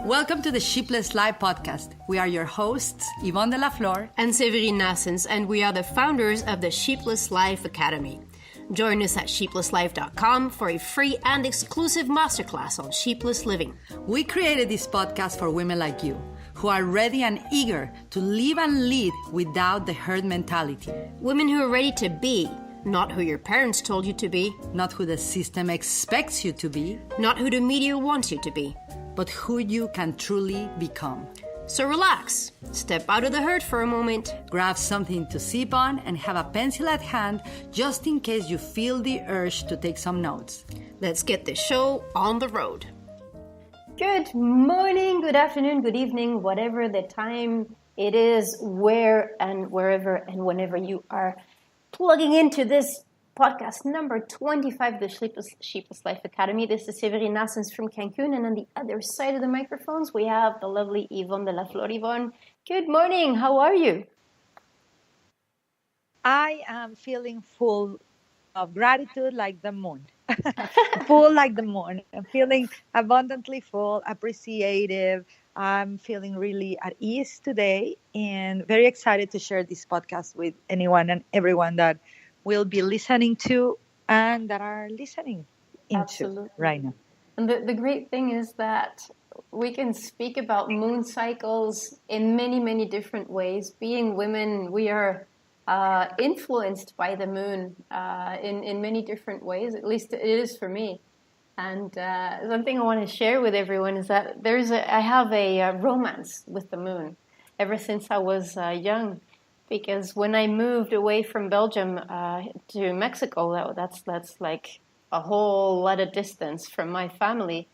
Welcome to the Sheepless Life podcast. We are your hosts, Yvonne de la Flor and Severine Nassens, and we are the founders of the Sheepless Life Academy. Join us at sheeplesslife.com for a free and exclusive masterclass on sheepless living. We created this podcast for women like you, who are ready and eager to live and lead without the herd mentality. Women who are ready to be, not who your parents told you to be. Not who the system expects you to be. Not who the media wants you to be. But who you can truly become. So relax, step out of the herd for a moment. Grab something to sip on and have a pencil at hand just in case you feel the urge to take some notes. Let's get the show on the road. Good morning, good afternoon, good evening, whatever the time it is, where and wherever and whenever you are plugging into this podcast number 25, the Sheepless Life Academy. This is Severine Nassens from Cancun, and on the other side of the microphones, we have the lovely Yvonne de la Flor. Yvonne, good morning. How are you? I am feeling full of gratitude like the moon. Full like the moon. I'm feeling abundantly full, appreciative. I'm feeling really at ease today and very excited to share this podcast with anyone and everyone that will be listening to and that are listening into Absolutely. Right now. And the great thing is that we can speak about moon cycles in many, many different ways. Being women, we are influenced by the moon in many different ways. At least it is for me. And something I want to share with everyone is that I have a romance with the moon ever since I was young. Because when I moved away from Belgium to Mexico, that's like a whole lot of distance from my family.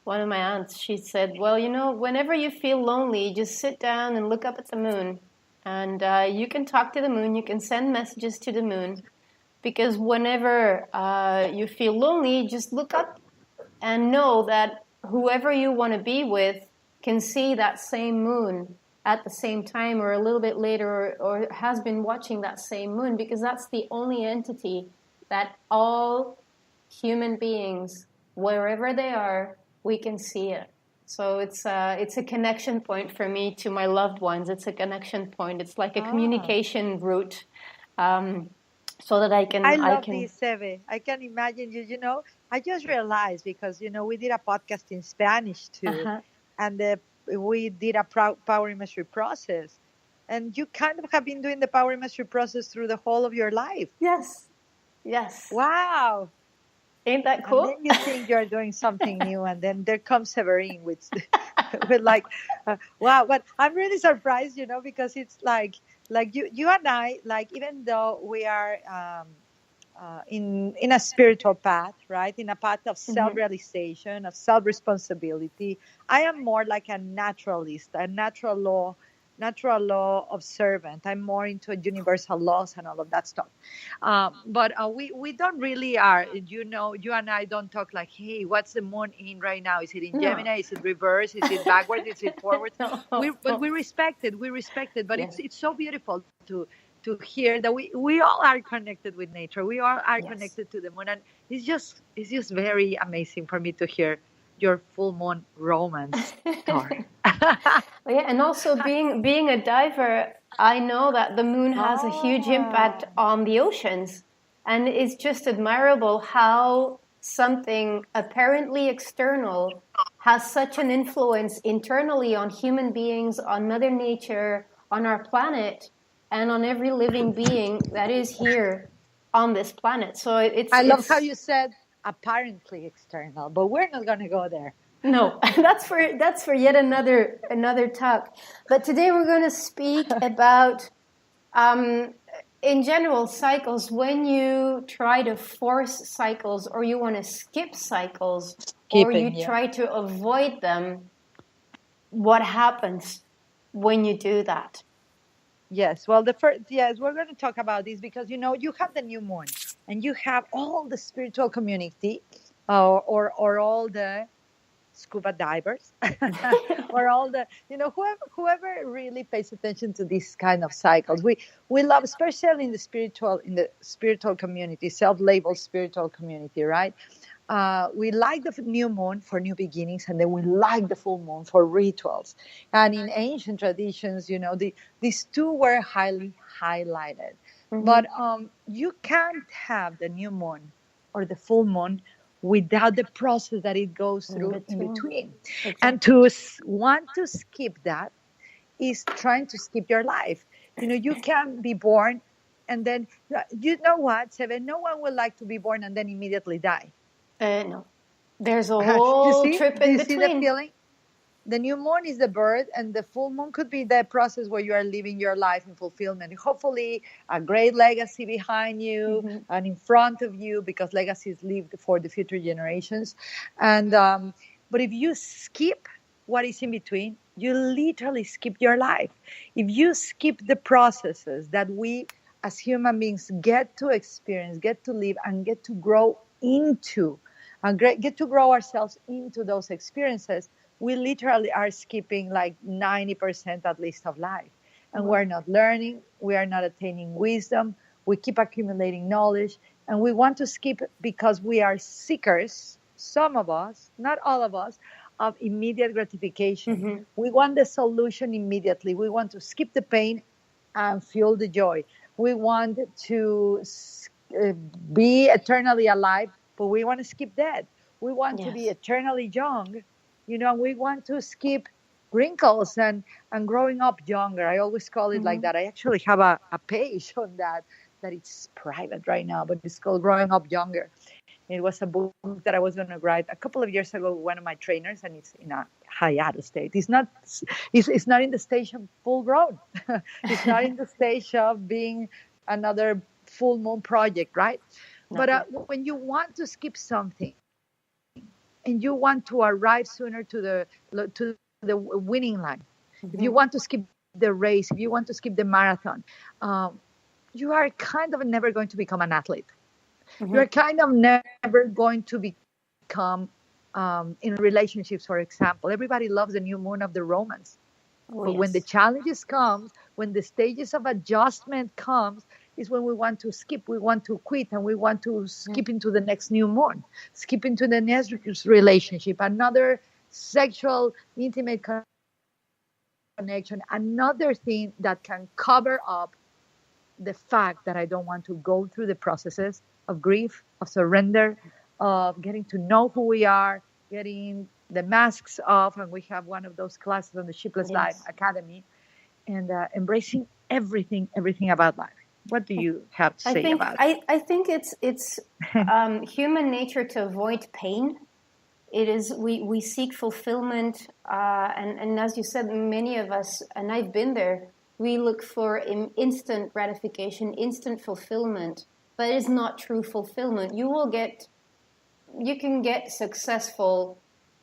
One of my aunts, she said, well, you know, whenever you feel lonely, just sit down and look up at the moon. And you can talk to the moon, you can send messages to the moon. Because whenever you feel lonely, just look up and know that whoever you want to be with can see that same moon at the same time or a little bit later or has been watching that same moon, because that's the only entity that all human beings, wherever they are, we can see it. So it's a connection point for me to my loved ones. It's a connection point. It's like a communication route, so that I can. I love this, Seve. I can imagine you. You know, I just realized because we did a podcast in Spanish too, and we did a power imagery process, and you kind of have been doing the power imagery process through the whole of your life. Yes. Wow. Ain't that cool? And then you think you're doing something new, and then there comes Severine with like, wow. But I'm really surprised, because it's like you and I, like, even though we are in a spiritual path, right? In a path of self-realization, of self-responsibility. I am more like a naturalist, a natural law observant. I'm more into universal laws and all of that stuff. But we don't really are, you and I don't talk like, hey, what's the moon in right now? Is it in Gemini? Is it reverse? Is it backwards? Is it forward? But we respect it. But it's so beautiful to hear that we all are connected with nature. We all are connected to the moon. And it's just very amazing for me to hear your full moon romance story. And also being a diver, I know that the moon has a huge impact on the oceans. And it's just admirable how something apparently external has such an influence internally on human beings, on Mother Nature, on our planet, and on every living being that is here on this planet. So I love how you said apparently external, but we're not going to go there. No, that's for yet another talk. But today we're going to speak about, in general, cycles. When you try to force cycles, or you want to skip cycles, or you try to avoid them, what happens when you do that? Yes, well, we're going to talk about this because, you have the new moon and you have all the spiritual community or all the scuba divers or all the, whoever really pays attention to these kind of cycles. We love, especially in the spiritual community, self-labeled spiritual community, right? We like the new moon for new beginnings, and then we like the full moon for rituals. And in ancient traditions, these two were highly highlighted. But you can't have the new moon or the full moon without the process that it goes through in between. Exactly. And to want to skip that is trying to skip your life. You can be born and then, you know what, Seven, no one would like to be born and then immediately die. No. There's a You whole see? trip Do in you see the between. feeling? The new moon is the birth, and the full moon could be the process where you are living your life in fulfillment. Hopefully, a great legacy behind you and in front of you, because legacy is lived for the future generations. And but if you skip what is in between, you literally skip your life. If you skip the processes that we as human beings get to experience, get to live, and get to grow into, and get to grow ourselves into those experiences, we literally are skipping like 90% at least of life. And we're not learning, we are not attaining wisdom, we keep accumulating knowledge, and we want to skip because we are seekers, some of us, not all of us, of immediate gratification. We want the solution immediately. We want to skip the pain and feel the joy. We want to be eternally alive, but we want to skip death. We want to be eternally young, and we want to skip wrinkles and growing up younger. I always call it like that. I actually have a page on that it's private right now, but it's called Growing Up Younger. It was a book that I was going to write a couple of years ago with one of my trainers, and it's in a hiatus state. It's not in the stage of full grown. It's not in the stage of being another full moon project, right? But when you want to skip something and you want to arrive sooner to the winning line, if you want to skip the race, if you want to skip the marathon, you are kind of never going to become an athlete. You're kind of never going to become in relationships, for example. Everybody loves the new moon of the romance. But when the challenges come, when the stages of adjustment comes, is when we want to skip, we want to quit, and we want to skip into the next new moon, skip into the next relationship, another sexual, intimate connection, another thing that can cover up the fact that I don't want to go through the processes of grief, of surrender, of getting to know who we are, getting the masks off. And we have one of those classes on the Shipless Life Academy, and embracing everything about life. What do you have to say about it? I think it's human nature to avoid pain. It is we seek fulfillment, and as you said, many of us, and I've been there, we look for instant gratification, instant fulfillment, but it's not true fulfillment. You can get successful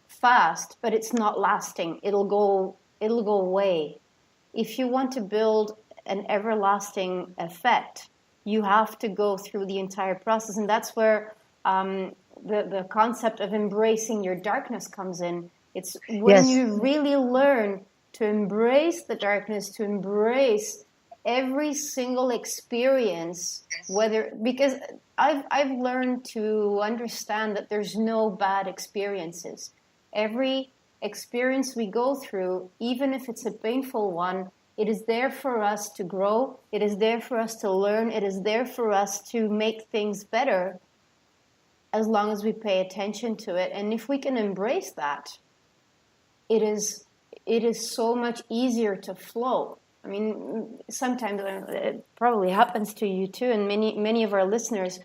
fast, but it's not lasting. It'll go away. If you want to build an everlasting effect, you have to go through the entire process, and that's where the concept of embracing your darkness comes in. It's when you really learn to embrace the darkness, to embrace every single experience, because I've learned to understand that there's no bad experiences. Every experience we go through, even if it's a painful one, it is there for us to grow. It is there for us to learn. It is there for us to make things better, as long as we pay attention to it. And if we can embrace that, it is so much easier to flow. I mean, sometimes it probably happens to you too, and many of our listeners.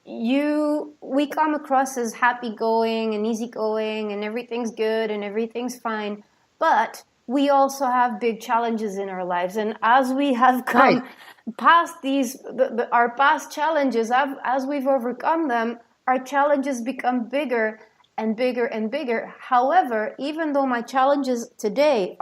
We come across as happy-going and easygoing, and everything's good and everything's fine, but we also have big challenges in our lives. And as we have come past our past challenges, as we've overcome them, our challenges become bigger and bigger and bigger. However, even though my challenges today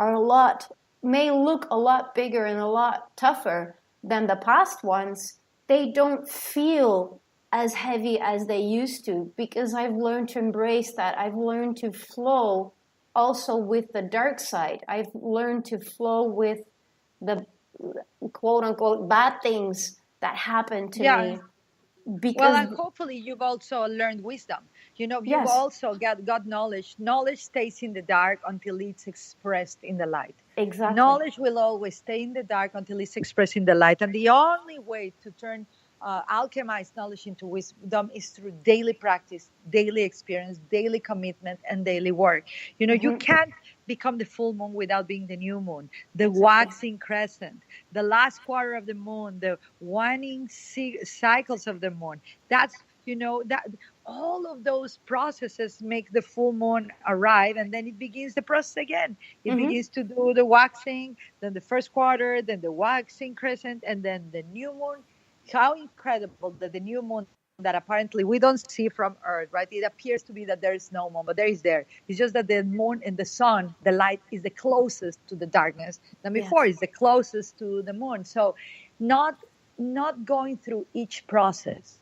may look a lot bigger and a lot tougher than the past ones, they don't feel as heavy as they used to, because I've learned to embrace that. I've learned to flow also with the dark side. I've learned to flow with the quote unquote bad things that happen to me. Well, because and hopefully you've also learned wisdom. You've yes, also got knowledge. Knowledge stays in the dark until it's expressed in the light. exactly. Knowledge will always stay in the dark until it's expressed in the light. And the only way to turn alchemize knowledge into wisdom is through daily practice, daily experience, daily commitment, and daily work. You Hmm. can't become the full moon without being the new moon, the Exactly. waxing crescent, the last quarter of the moon, the waning cycles of the moon. That's that all of those processes make the full moon arrive, and then it begins the process again. It Hmm. begins to do the waxing, then the first quarter, then the waxing crescent, and then the new moon. How incredible that the new moon that apparently we don't see from Earth, right? It appears to be that there is no moon, but there is there. It's just that the moon and the sun, the light is the closest to the darkness than before. Yes. It's the closest to the moon. So not not going through each process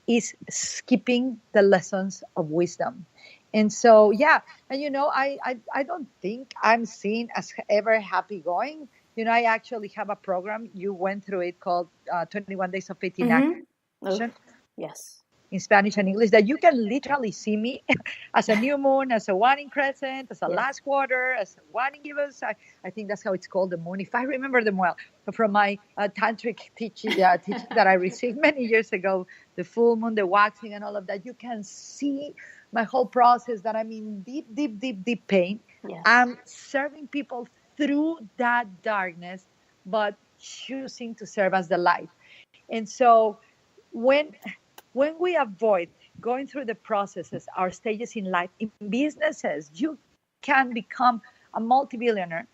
is skipping the lessons of wisdom. And so, yeah, and I don't think I'm seen as ever happy going. I actually have a program. You went through it called 21 Days of Faith in Hmm. Action Oh, yes. in Spanish and English, that you can literally see me as a new moon, as a waning crescent, as a Yes. last quarter, as a waning gibbous. I think that's how it's called, the moon, if I remember them well, from my tantric teaching that I received many years ago, the full moon, the waxing, and all of that. You can see my whole process, that I'm in deep, deep, deep, deep pain. Yes. I'm serving people through that darkness, but choosing to serve as the light. And so when when we avoid going through the processes, our stages in life, in businesses, you can become a multi-billionaire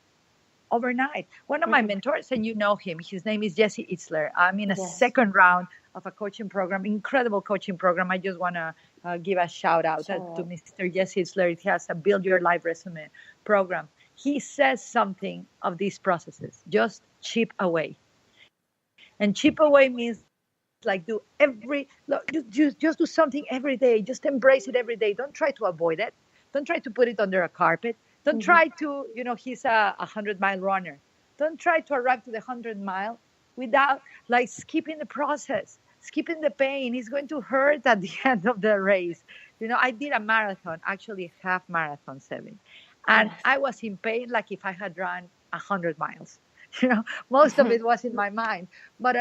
overnight. One of my Hmm. mentors, and you know him, his name is Jesse Itzler. I'm in a Yes. second round of a coaching program, incredible coaching program. I just want to give a shout out to So, Mr. Jesse Itzler. He has a Build Your Life Resume program. He says something of these processes: just chip away. And chip away means like do every look, just do something every day. Just embrace it every day. Don't try to avoid it. Don't try to put it under a carpet. Don't try mhm. to, he's a 100-mile runner. Don't try to arrive to the 100 mile without like skipping the process, skipping the pain. It's going to hurt at the end of the race. I did a marathon, actually half marathon, 7, and Yes. I was in pain like if I had run 100 miles. Most of it was in my mind. But